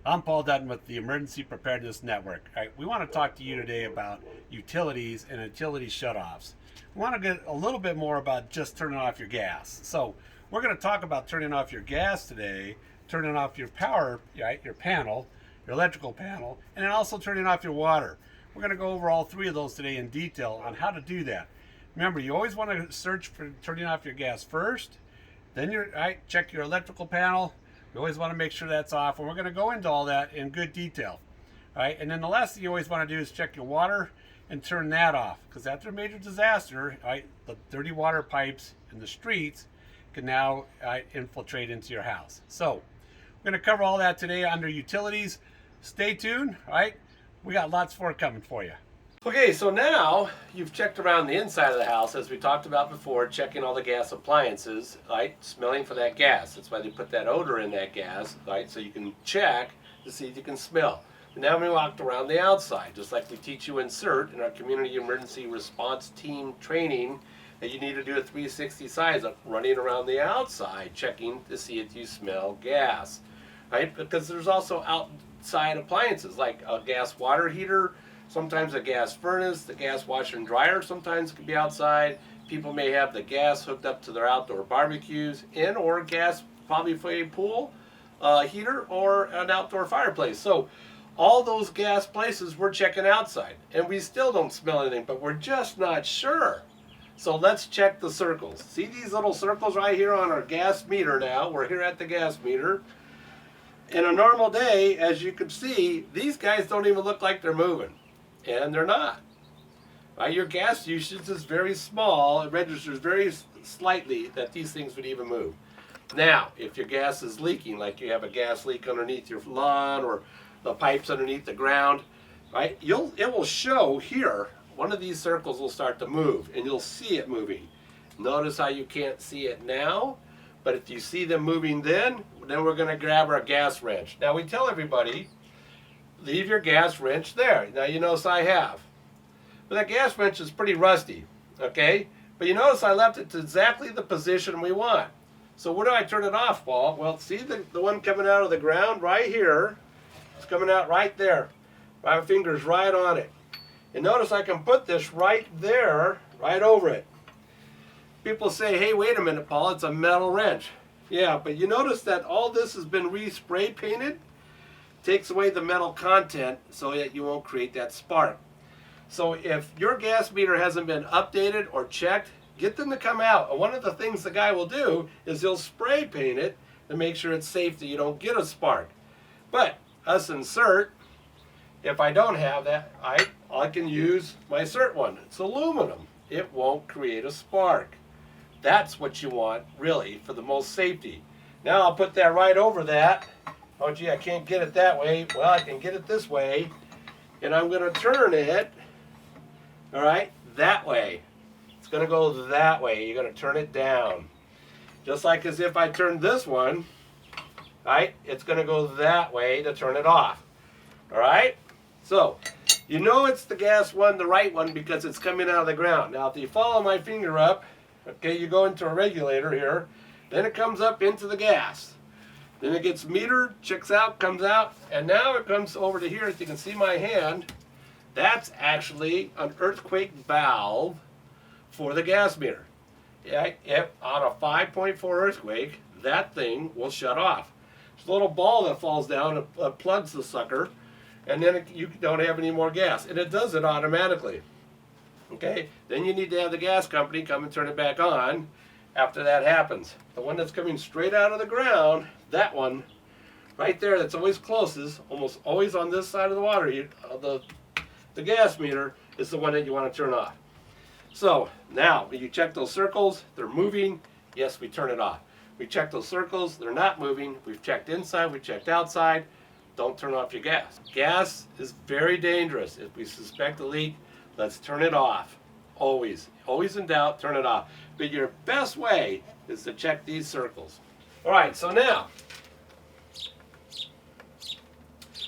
I'm Paul Dutton with the Emergency Preparedness Network. All right, we want to talk to you today about utilities and utility shutoffs. We want to get a little bit more about just turning off your gas. So we're going to talk about turning off your gas today, turning off your power, right, your panel, your electrical panel, and then also turning off your water. We're going to go over all three of those today in detail on how to do that. Remember, you always want to search for turning off your gas first, then check your electrical panel. You always want to make sure that's off, and we're going to go into all that in good detail. All right, and then the last thing you always want to do is check your water and turn that off, because after a major disaster, the dirty water pipes in the streets can now infiltrate into your house. So we're going to cover all that today under utilities. Stay tuned. All right, we got lots more coming for you. Okay, so now you've checked around the inside of the house, as we talked about before, checking all the gas appliances, right? Smelling for that gas. That's why they put that odor in that gas, right? So you can check to see if you can smell. And now we walked around the outside, just like we teach you in CERT, in our Community Emergency Response Team training, that you need to do a 360 size up, running around the outside, checking to see if you smell gas, right? Because there's also outside appliances, like a gas water heater, sometimes a gas furnace, the gas washer and dryer sometimes can be outside. People may have the gas hooked up to their outdoor barbecues or gas probably for a pool heater or an outdoor fireplace. So all those gas places we're checking outside, and we still don't smell anything, but we're just not sure. So let's check the circles. See these little circles right here on our gas meter now? We're here at the gas meter. In a normal day, as you can see, these guys don't even look like they're moving. And they're not. Your gas usage is very small. It registers very slightly that these things would even move. Now, if your gas is leaking, like you have a gas leak underneath your lawn or the pipes underneath the ground, right? It will show here. One of these circles will start to move, and you'll see it moving. Notice how you can't see it now, but if you see them moving then we're going to grab our gas wrench. Now, we tell everybody, leave your gas wrench there. Now you notice I have. But that gas wrench is pretty rusty, okay? But you notice I left it to exactly the position we want. So where do I turn it off, Paul? Well, see the one coming out of the ground right here? It's coming out right there. My finger's right on it. And notice I can put this right there, right over it. People say, hey, wait a minute, Paul, it's a metal wrench. Yeah, but you notice that all this has been re-spray painted? Takes away the metal content so that you won't create that spark. So if your gas meter hasn't been updated or checked, get them to come out. And one of the things the guy will do is he'll spray paint it to make sure it's safe that you don't get a spark. But us in CERT, if I don't have that, I can use my CERT one. It's aluminum. It won't create a spark. That's what you want, really, for the most safety. Now I'll put that right over that. Oh gee, I can't get it that way. Well, I can get it this way. And I'm going to turn it, all right, that way. It's going to go that way. You're going to turn it down. Just like as if I turned this one, right, it's going to go that way to turn it off. All right? So, you know it's the gas one, the right one, because it's coming out of the ground. Now, if you follow my finger up, okay, you go into a regulator here, then it comes up into the gas. Then it gets metered, checks out, comes out, and now it comes over to here. As you can see my hand, that's actually an earthquake valve for the gas meter. If on a 5.4 earthquake, that thing will shut off. It's a little ball that falls down and plugs the sucker, and then you don't have any more gas. And it does it automatically. Okay? Then you need to have the gas company come and turn it back on after that happens. The one that's coming straight out of the ground, that one right there that's always closest, almost always on this side of the water heater, the gas meter, is the one that you want to turn off. So now when you check those circles, they're moving, yes, we turn it off. We check those circles, they're not moving, we've checked inside, we checked outside, don't turn off your gas. Gas is very dangerous. If we suspect a leak, let's turn it off. Always in doubt, turn it off. But your best way is to check these circles. All right, so now,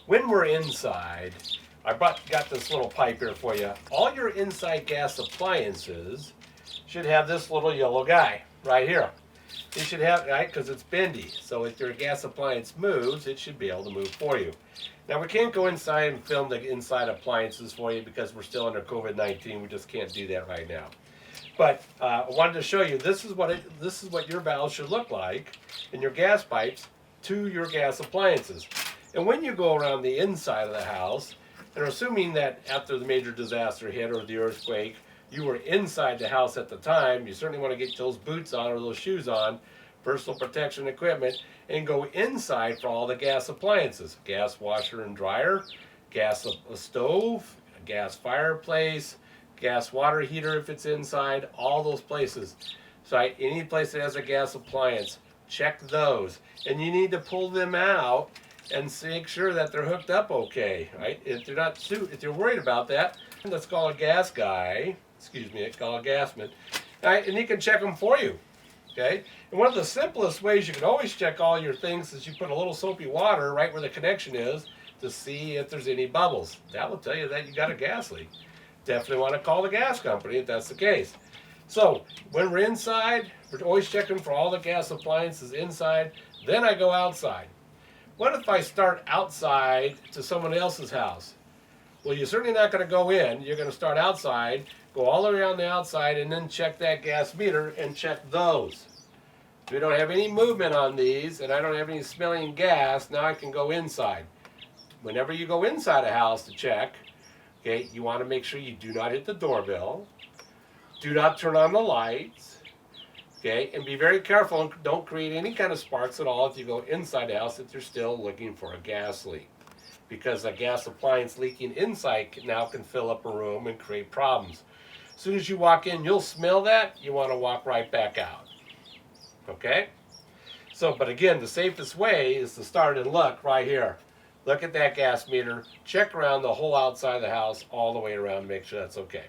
when we're inside, I got this little pipe here for you. All your inside gas appliances should have this little yellow guy right here. you should have, right, because it's bendy. So if your gas appliance moves, it should be able to move for you. Now we can't go inside and film the inside appliances for you because we're still under COVID-19. We just can't do that right now. But I wanted to show you this is what your valve should look like in your gas pipes to your gas appliances. And when you go around the inside of the house, and assuming that after the major disaster hit or the earthquake, you were inside the house at the time, you certainly want to get those boots on or those shoes on, personal protection equipment, and go inside for all the gas appliances. Gas washer and dryer, gas stove, gas fireplace, gas water heater if it's inside, all those places. So any place that has a gas appliance, check those. And you need to pull them out and make sure that they're hooked up okay, right? If you're worried about that, let's call a gas guy, call a gasman, right? And he can check them for you, okay? And one of the simplest ways you can always check all your things is you put a little soapy water right where the connection is to see if there's any bubbles. That will tell you that you got a gas leak. Definitely want to call the gas company if that's the case. So when we're inside, we're always checking for all the gas appliances inside. Then I go outside. What if I start outside to someone else's house? Well, you're certainly not going to go in. You're going to start outside, go all the way around the outside, and then check that gas meter and check those. If we don't have any movement on these, and I don't have any smelling gas, now I can go inside. Whenever you go inside a house to check, okay, you want to make sure you do not hit the doorbell, do not turn on the lights, okay, and be very careful and don't create any kind of sparks at all if you go inside the house if you're still looking for a gas leak. Because a gas appliance leaking inside now can fill up a room and create problems. As soon as you walk in, you'll smell that, you want to walk right back out. Okay? So, but again, the safest way is to start and look right here. Look at that gas meter, check around the whole outside of the house all the way around to make sure that's okay.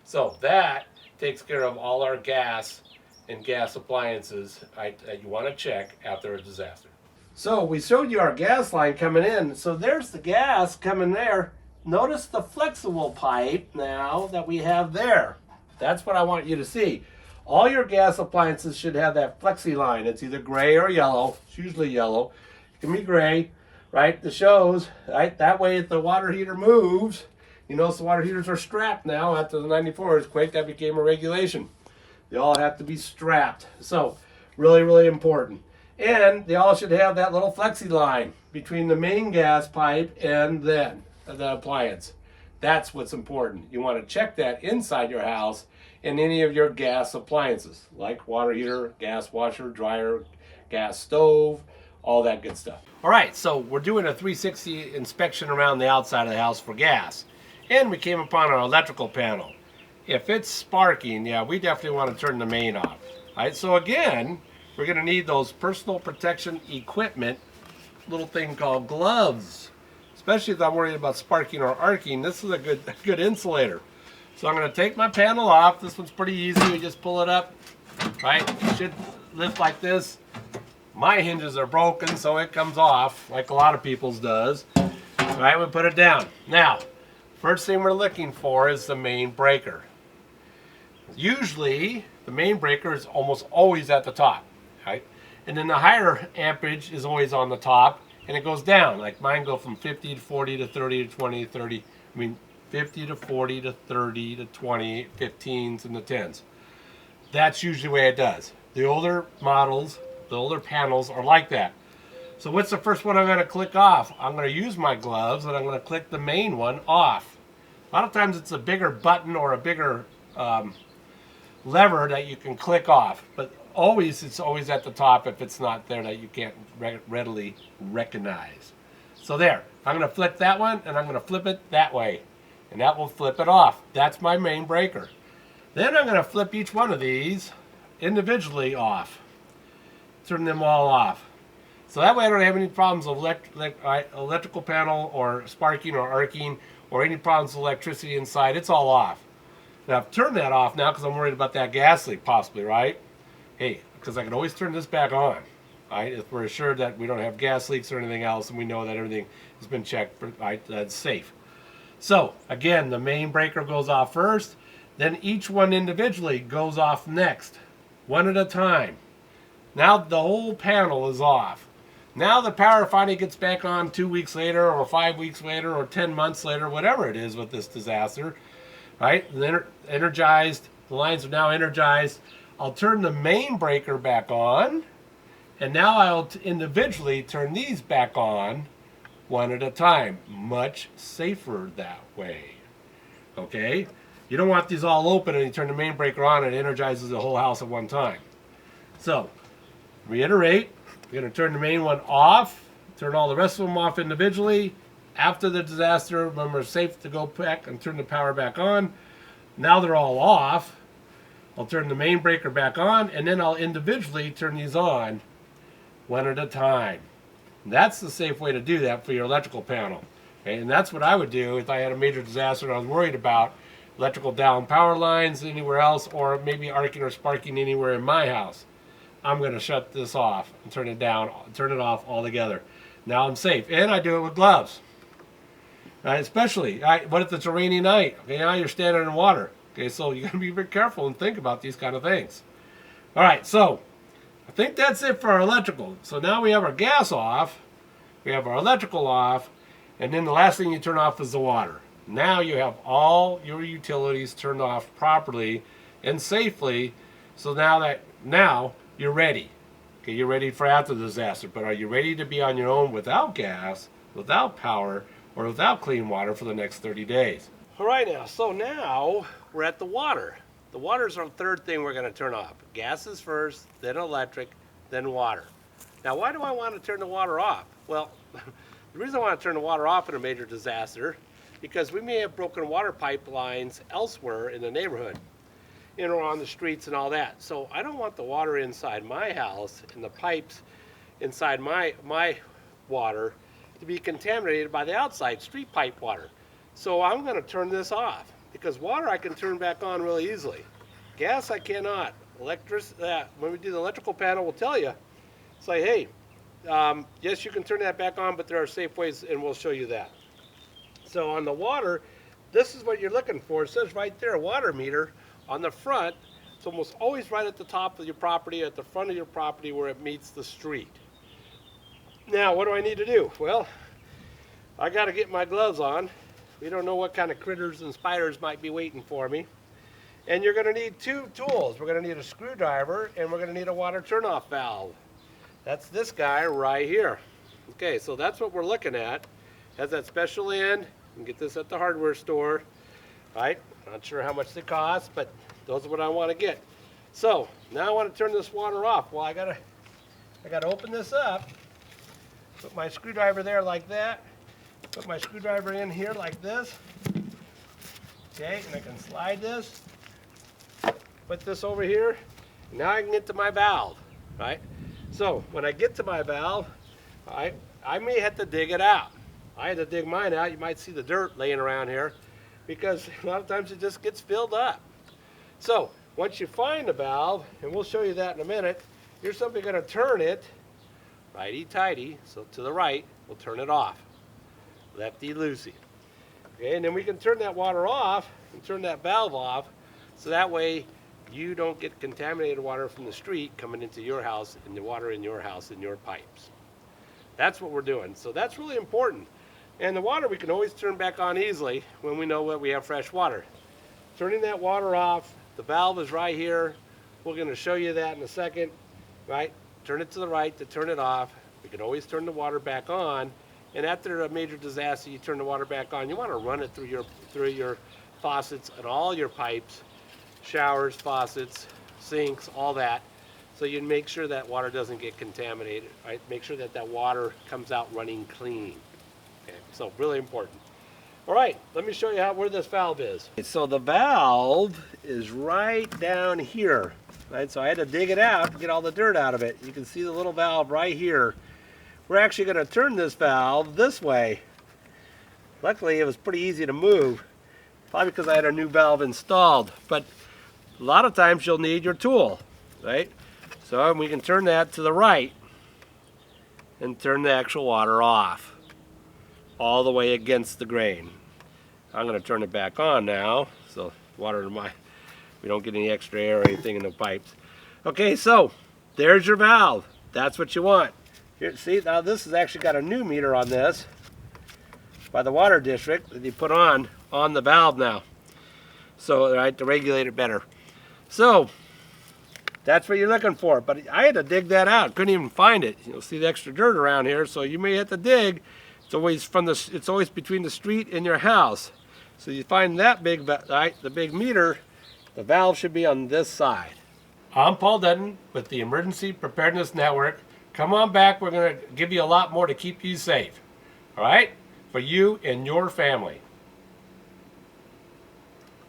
So that takes care of all our gas and gas appliances you want to check after a disaster. So we showed you our gas line coming in. So there's the gas coming there. Notice the flexible pipe now that we have there. That's what I want you to see. All your gas appliances should have that flexi line. It's either gray or yellow. It's usually yellow. It can be gray, right? The shows, right? That way if the water heater moves, you notice the water heaters are strapped now after the 94 earthquake. That became a regulation. They all have to be strapped. So really, really important. And they all should have that little flexi line between the main gas pipe and then the appliance. That's what's important. You want to check that inside your house and any of your gas appliances, like water heater, gas washer, dryer, gas stove, all that good stuff. All right, so we're doing a 360 inspection around the outside of the house for gas. And we came upon our electrical panel. If it's sparking, yeah, we definitely want to turn the main off. All right, so again, we're going to need those personal protection equipment, little thing called gloves. Especially if I'm worried about sparking or arcing, this is a good insulator. So I'm going to take my panel off. This one's pretty easy. We just pull it up, right? It should lift like this. My hinges are broken, so it comes off like a lot of people's does. All right, we put it down. Now, first thing we're looking for is the main breaker. Usually, the main breaker is almost always at the top. Right? And then the higher amperage is always on the top and it goes down. Like mine go from 50 to 40 to 30 to 20 to 30. 50 to 40 to 30 to 20, 15s and the 10s. That's usually the way it does. The older models, the older panels are like that. So what's the first one I'm going to click off? I'm going to use my gloves and I'm going to click the main one off. A lot of times it's a bigger button or a bigger lever that you can click off. But it's always at the top if it's not there that you can't readily recognize. So there, I'm going to flip that one and I'm going to flip it that way. And that will flip it off. That's my main breaker. Then I'm going to flip each one of these individually off. Turn them all off. So that way I don't have any problems with electrical panel or sparking or arcing or any problems with electricity inside. It's all off. Now I've turned that off now because I'm worried about that gas leak possibly, right? Hey, because I can always turn this back on, right? If we're assured that we don't have gas leaks or anything else and we know that everything has been checked, right, that's safe. So again, the main breaker goes off first, then each one individually goes off next, one at a time. Now the whole panel is off. Now the power finally gets back on 2 weeks later, or 5 weeks later, or 10 months later, whatever it is with this disaster, right? Energized, the lines are now energized. I'll turn the main breaker back on, and now I'll individually turn these back on one at a time. Much safer that way, okay? You don't want these all open and you turn the main breaker on and it energizes the whole house at one time. So, reiterate, you're going to turn the main one off, turn all the rest of them off individually. After the disaster, when we're safe to go back and turn the power back on, now they're all off. I'll turn the main breaker back on, and then I'll individually turn these on one at a time. And that's the safe way to do that for your electrical panel. Okay? And that's what I would do if I had a major disaster and I was worried about electrical down power lines anywhere else, or maybe arcing or sparking anywhere in my house. I'm going to shut this off and turn it down, turn it off altogether. Now I'm safe, and I do it with gloves. Right? Especially, what if it's a rainy night? Okay, now you're standing in water. Okay, so you got to be very careful and think about these kind of things. All right, so I think that's it for our electrical. So now we have our gas off, we have our electrical off, and then the last thing you turn off is the water. Now you have all your utilities turned off properly and safely. So now you're ready. Okay, you're ready for after the disaster. But are you ready to be on your own without gas, without power, or without clean water for the next 30 days? All right, now we're at the water. The water is our third thing we're going to turn off. Gas is first, then electric, then water. Now, why do I want to turn the water off? Well, the reason I want to turn the water off in a major disaster, because we may have broken water pipelines elsewhere in the neighborhood, on the streets and all that. So I don't want the water inside my house and the pipes inside my water to be contaminated by the outside street pipe water. So I'm going to turn this off, because water I can turn back on really easily. Gas I cannot. When we do the electrical panel, we'll tell you, say, hey, yes, you can turn that back on, but there are safe ways, and we'll show you that. So on the water, this is what you're looking for. It says right there, water meter on the front. It's almost always right at the top of your property, at the front of your property where it meets the street. Now, what do I need to do? Well, I got to get my gloves on. We don't know what kind of critters and spiders might be waiting for me. And you're going to need two tools. We're going to need a screwdriver, and we're going to need a water turnoff valve. That's this guy right here. Okay, so that's what we're looking at. Has that special end. You can get this at the hardware store. Right? Not sure how much they cost, but those are what I want to get. So now I want to turn this water off. Well, I gotta open this up. Put my screwdriver there like that. Put my screwdriver in here like this. Okay, and I can slide this. Put this over here. Now I can get to my valve, right? So when I get to my valve, I may have to dig it out. I had to dig mine out. You might see the dirt laying around here, because a lot of times it just gets filled up. So once you find the valve, and we'll show you that in a minute, you're simply going to turn it righty-tighty, so to the right, we'll turn it off. Lefty-loosey. Okay, and then we can turn that water off and turn that valve off, so that way you don't get contaminated water from the street coming into your house and the water in your house and your pipes. That's what we're doing. So that's really important. And the water we can always turn back on easily when we know that we have fresh water. Turning that water off, the valve is right here. We're going to show you that in a second, right? Turn it to the right to turn it off. We can always turn the water back on. And after a major disaster, you turn the water back on. You want to run it through your faucets and all your pipes, showers, faucets, sinks, all that. So you make sure that water doesn't get contaminated, right? Make sure that water comes out running clean. Okay, so really important. All right, let me show you where this valve is. So the valve is right down here, right? So I had to dig it out to get all the dirt out of it. You can see the little valve right here. We're actually going to turn this valve this way. Luckily, it was pretty easy to move, probably because I had a new valve installed. But a lot of times you'll need your tool, right? So we can turn that to the right and turn the actual water off all the way against the grain. I'm going to turn it back on now, so we don't get any extra air or anything in the pipes. Okay, so there's your valve. That's what you want. Here, see, now this has actually got a new meter on this by the water district that you put on the valve now. So, right, to regulate it better. So, that's what you're looking for. But I had to dig that out. Couldn't even find it. You'll see the extra dirt around here, so you may have to dig. It's always between the street and your house. So you find that big, right, the big meter, the valve should be on this side. I'm Paul Dutton with the Emergency Preparedness Network. Come on back. We're going to give you a lot more to keep you safe. All right? For you and your family.